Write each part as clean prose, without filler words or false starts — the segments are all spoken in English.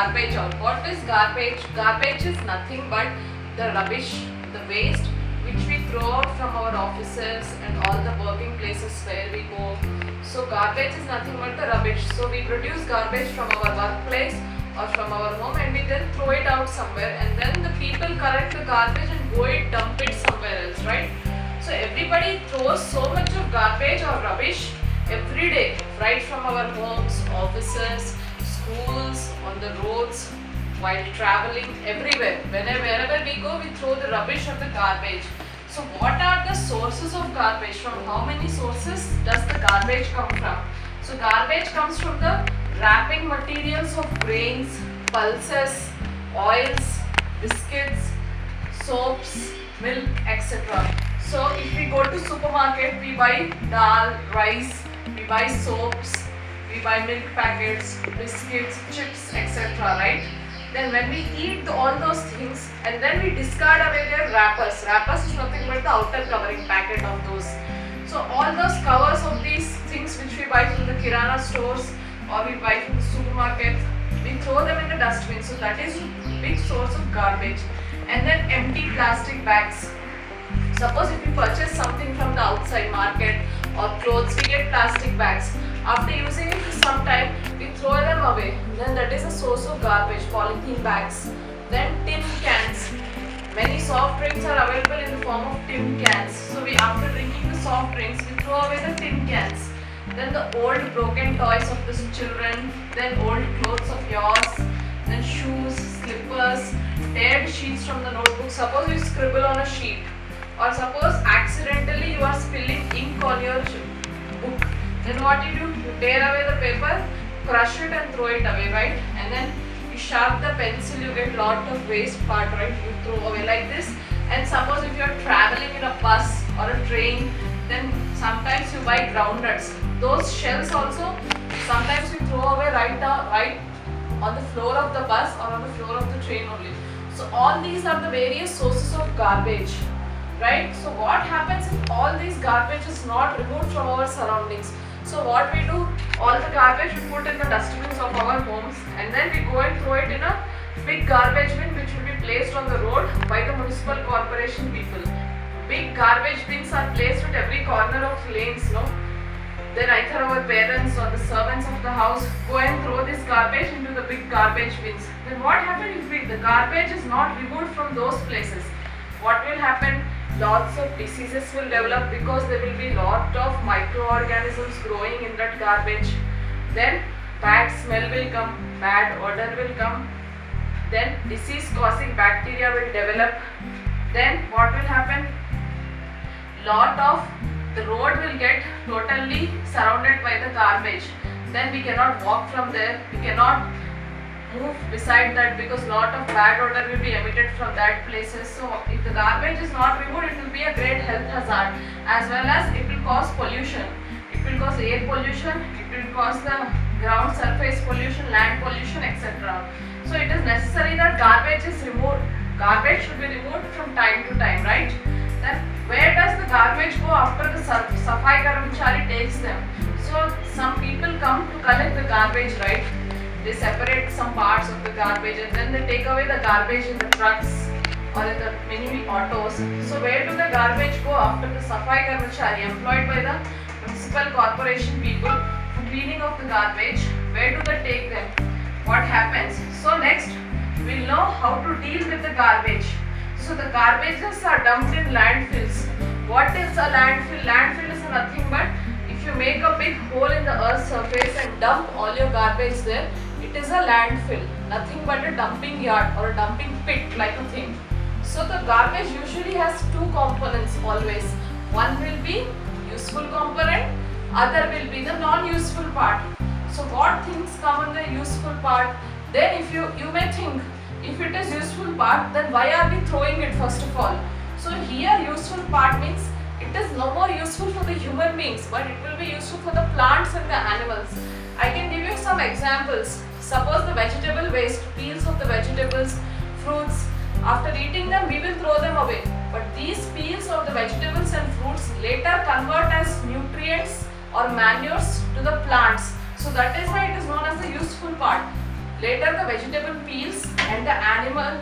garbage out. What is garbage? Garbage is nothing but the rubbish, the waste which we throw out from our offices and all the working places where we go. So garbage is nothing but the rubbish. So we produce garbage from our workplace or from our home, and we then throw it out somewhere, and then the people collect the garbage and go and dump it somewhere else, right? So everybody throws so much of garbage or rubbish every day, right from our homes, offices, schools, on the roads, while traveling, everywhere. Wherever we go, we throw the rubbish or the garbage. So what are the sources of garbage? From how many sources does the garbage come from? So garbage comes from the wrapping materials of grains, pulses, oils, biscuits, soaps, milk, etc. So if we go to supermarket, we buy dal, rice, we buy soaps, we buy milk packets, biscuits, chips, etc. right? Then when we eat all those things, and then we discard away their wrappers. Wrappers is nothing but the outer covering packet of those. So all those covers of these things which we buy from the kirana stores or we buy from the supermarket, we throw them in the dustbin. So that is a big source of garbage. And then empty plastic bags. Suppose if we purchase something from the outside market or clothes, we get plastic bags. After using it for some time, we throw them away. Then that is a source of garbage, polythene bags. Then tin cans. Many soft drinks are available in the form of tin cans. So we, after drinking the soft drinks, we throw away the tin cans. Then the old broken toys of the children. Then old clothes of yours. Then shoes, slippers, teared sheets from the notebook. Suppose you scribble on a sheet. Or suppose accidentally you are spilling ink on your book. Then what you do? You tear away the paper, crush it and throw it away, right? And then you sharp the pencil, you get lot of waste part, right? You throw away like this. And suppose if you are traveling in a bus or a train, then sometimes you buy groundnuts. Those shells also, sometimes you throw away right on the floor of the bus or on the floor of the train only. So all these are the various sources of garbage, right? So what happens if all these garbage is not removed from our surroundings? So what we do, all the garbage we put in the dustbins of our homes, and then we go and throw it in a big garbage bin which will be placed on the road by the municipal corporation people. Big garbage bins are placed at every corner of lanes, no? Then either our parents or the servants of the house go and throw this garbage into the big garbage bins. Then what happens if the garbage is not removed from those places? What will happen? Lots of diseases will develop because there will be lot of microorganisms growing in that garbage. Then bad smell will come, bad odor will come. Then disease causing bacteria will develop. Then what will happen? Lot of the road will get totally surrounded by the garbage. Then we cannot walk from there. We cannot move beside that because lot of bad odor will be emitted from that places. So if the garbage is not removed, it will be a great health hazard, as well as it will cause pollution. It will cause air pollution, it will cause the ground surface pollution, land pollution, etc. So it is necessary that garbage is removed. Garbage should be removed from time to time, right? Then where does the garbage go after the Safai Karmachari takes them? So some people come to collect the garbage, right? They separate some parts of the garbage and then they take away the garbage in the trucks or in the mini autos. So where do the garbage go after the Safai Karmachari employed by the municipal corporation people for cleaning of the garbage? Where do they take them? What happens? So next we'll know how to deal with the garbage. So the garbages are dumped in landfills. What is a landfill? Landfill is nothing but if you make a big hole in the earth's surface and dump all your garbage there, it is a landfill, nothing but a dumping yard or a dumping pit like a thing. So the garbage usually has two components always. One will be useful component, other will be the non-useful part. So what things come in the useful part? Then if you may think, if it is useful part, then why are we throwing it first of all? So here useful part means it is no more useful for the human beings, but it will be useful for the plants and the animals. I can give you some examples. Suppose the vegetable waste, peels of the vegetables, fruits, after eating them we will throw them away. But these peels of the vegetables and fruits later convert as nutrients or manures to the plants. So that is why it is known as the useful part. Later the vegetable peels and the animal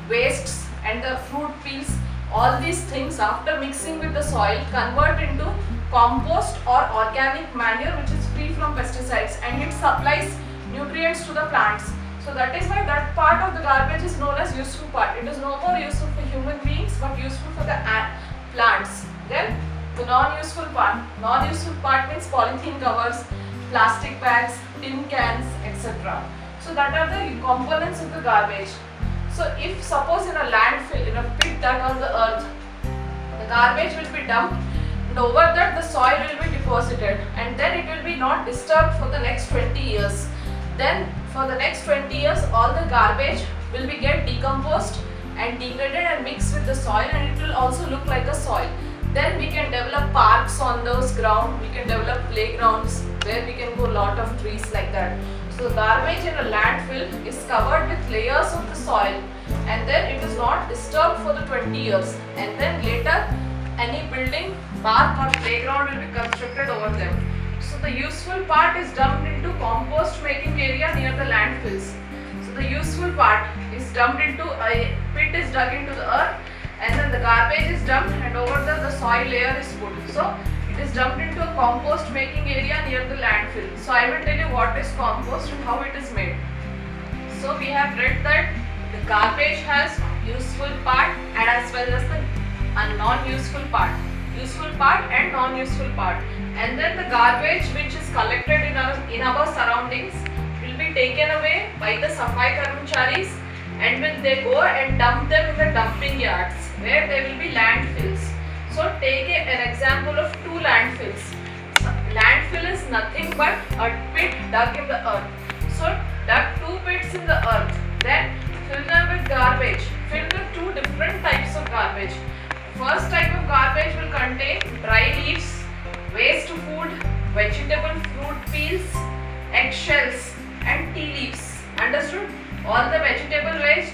wastes and the fruit peels, all these things after mixing with the soil convert into compost or organic manure which is free from pesticides, and it supplies nutrients to the plants. So that is why that part of the garbage is known as useful part. It is no more useful for human beings but useful for the plants. Then the non-useful part. Non-useful part means polythene covers, plastic bags, tin cans, etc. So that are the components of the garbage. So if suppose in a landfill, in a pit dug on the earth, the garbage will be dumped and over that the soil will be deposited, and then it will be not disturbed for the next 20 years. Then for the next 20 years all the garbage will be get decomposed and degraded and mixed with the soil, and it will also look like a soil. Then we can develop parks on those ground, we can develop playgrounds where we can grow lot of trees like that. So garbage in a landfill is covered with layers of the soil, and then it is not disturbed for the 20 years, and then later any building, park or playground will be constructed over them. So the useful part is dumped into compost making area near the landfills. So the useful part is dumped into a pit is dug into the earth, and then the garbage is dumped and over the soil layer is put. So it is dumped into a compost making area near the landfill. So I will tell you what is compost and how it is made. So we have read that the garbage has useful part and as well as the non-useful part. Useful part and non-useful part. And then the garbage which is collected in our surroundings will be taken away by the Safai Karmacharis, and when they go and dump them in the dumping yards where there will be landfills. So take an example of two landfills. Landfill is nothing but a pit dug in the earth. So dug two pits in the earth, then fill them with garbage. Fill with two different types of garbage. First type of garbage will contain dry leaves, waste food, vegetable fruit peels, eggshells and tea leaves. Understood? All the vegetable waste,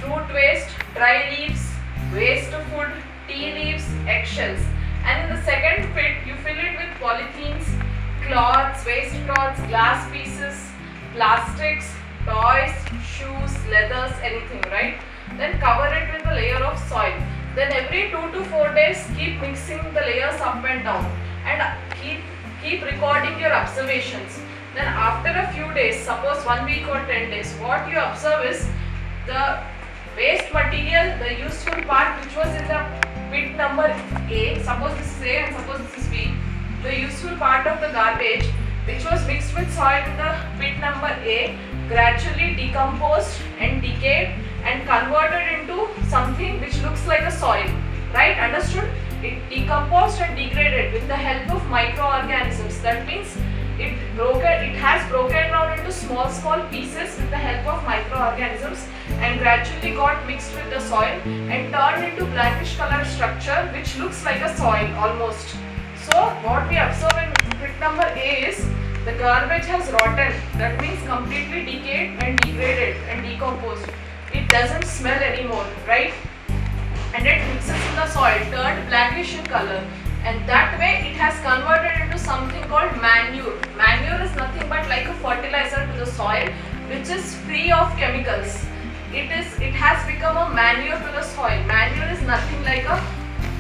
fruit waste, dry leaves, waste food, tea leaves, eggshells. And in the second pit, you fill it with polythenes, cloths, waste cloths, glass pieces, plastics, toys, shoes, leathers, anything, right? Then cover it with a layer of soil. Then every 2 to 4 days, keep mixing the layers up and down, and keep recording your observations. Then after a few days, suppose 1 week or 10 days, what you observe is the waste material, the useful part which was in the pit number A, suppose this is A and suppose this is B, the useful part of the garbage which was mixed with soil in the pit number A gradually decomposed and decayed and converted into something which looks like a soil, right? Understood? It decomposed and degraded with the help of microorganisms. That means it has broken down into small pieces with the help of microorganisms and gradually got mixed with the soil and turned into blackish color structure which looks like a soil almost. So what we observe in pit number A is the garbage has rotten, that means completely decayed and degraded and decomposed. It doesn't smell anymore, right? And it mixes in the soil, turned blackish in color, and that way it has converted into something called manure. Manure is nothing but like a fertilizer to the soil which is free of chemicals. It has become a manure to the soil. Manure is nothing like a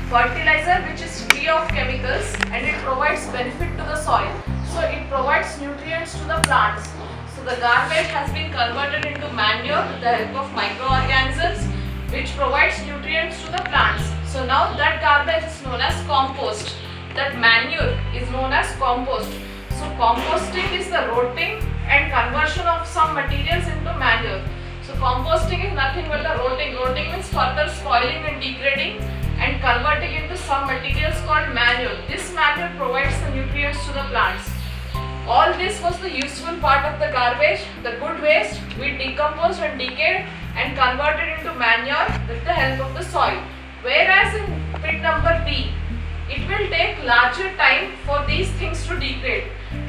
fertilizer which is free of chemicals, and it provides benefit to the soil. So it provides nutrients to the plants. So the garbage has been converted into manure with the help of microorganisms which provides nutrients to the plants. So now that garbage is known as compost. That manure is known as compost. So composting is the rotting and conversion of some materials into manure. So composting is nothing but the rotting. Rotting means further spoiling and degrading and converting into some materials called manure. This manure provides the nutrients to the plants. All this was the useful part of the garbage. The good waste we decomposed and decayed and converted into manure with the help of the soil. Whereas in pit number B, it will take larger time for these things to degrade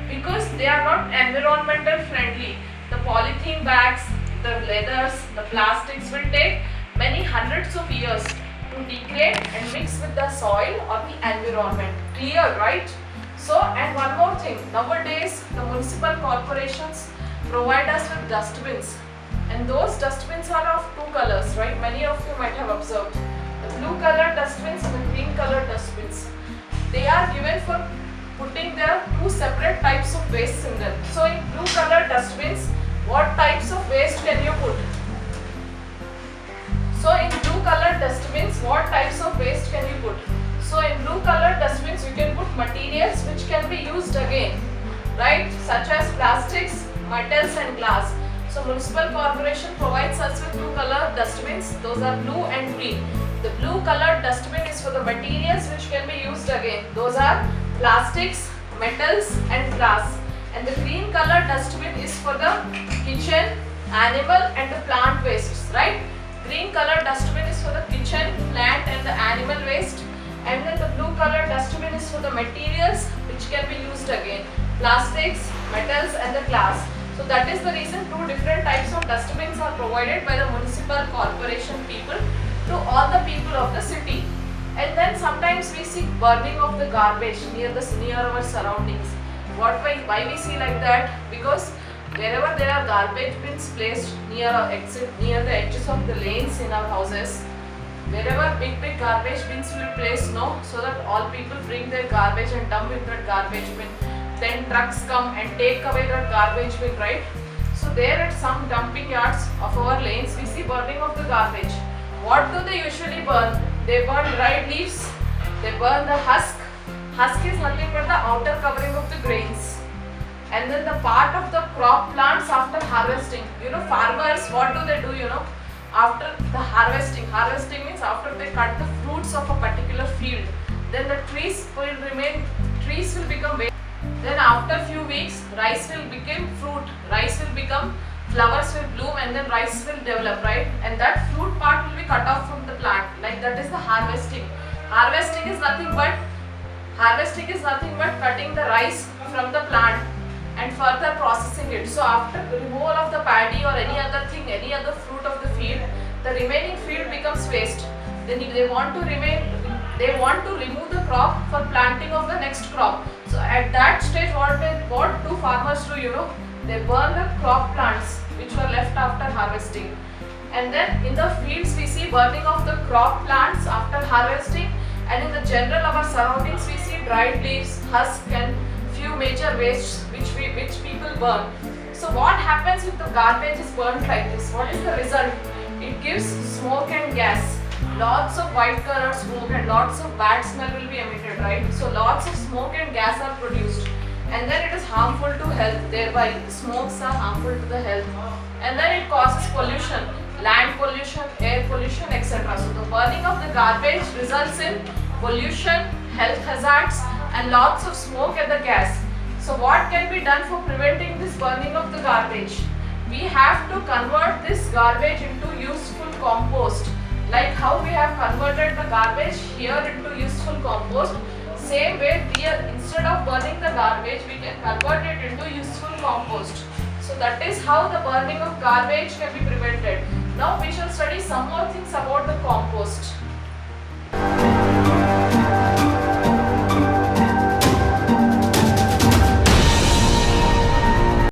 because they are not environmental friendly. The polythene bags, the leathers, the plastics will take many hundreds of years to degrade and mix with the soil or the environment. Clear, right? So, and one more thing, nowadays the municipal corporations, provide us with dustbins, and those dustbins are of two colors, right? Many of you might have observed the blue colored dustbins and the green colored dustbins. They are given for putting their two separate types of waste in them. So in blue colored dustbins, what types of waste can you put? So in blue colored dustbins, what types of waste can you put? So in blue colored dustbins, you can put materials which can be used again, right? Such as plastics, metals and glass. So municipal corporation provides us with two colored dustbins. Those are blue and green. The blue colored dustbin is for the materials which can be used again. Those are plastics, metals and glass. And the green colored dustbin is for the kitchen, animal and the plant wastes, right? Green colored dustbin is for the kitchen, plant and the animal waste. And then the blue colored dustbin is for the materials which can be used again. Plastics, metals and the glass. So that is the reason two different types of dustbins are provided by the municipal corporation people to all the people of the city. And then sometimes we see burning of the garbage near our surroundings. Why we see like that? Because wherever there are garbage bins placed near the edges of the lanes in our houses, wherever big garbage bins will be placed, no, so that all people bring their garbage and dump in that garbage bin. Then trucks come and take away that garbage bin, right? So there at some dumping yards of our lanes, we see burning of the garbage. What do they usually burn? They burn dried leaves, they burn the husk. Husk is nothing but the outer covering of the grains. And then the part of the crop plants after harvesting. You know, farmers, what do they do, you know? After the harvesting means after they cut the fruits of a particular field, then the trees will become waste. Then after few weeks, rice will become fruit, rice will become, flowers will bloom and then rice will develop, right? And that fruit part will be cut off from the plant, like that is the harvesting. Harvesting is nothing but cutting the rice from the plant and further processing it. So after the removal of the paddy or any other thing, any other fruit of the field, the remaining field becomes waste. Then they want to remove the crop for planting of the next crop. So at that stage, what do farmers do, you know? They burn the crop plants which were left after harvesting. And then in the fields we see burning of the crop plants after harvesting, and in the general our surroundings we see dried leaves, husk and few major wastes which people burn. So what happens if the garbage is burnt like this? What is the result? It gives smoke and gas. Lots of white color smoke and lots of bad smell will be emitted, right? So lots of smoke and gas are produced, and then it is harmful to health. Thereby smokes are harmful to the health, and then it causes pollution, land pollution, air pollution, etc. So the burning of the garbage results in pollution, health hazards and lots of smoke and the gas. So what can be done for preventing this burning of the garbage? We have to convert this garbage into useful compost. Like how we have converted the garbage here into useful compost, same way instead of burning the garbage, we can convert it into useful compost. So that is how the burning of garbage can be prevented. Now we shall study some more things about the compost.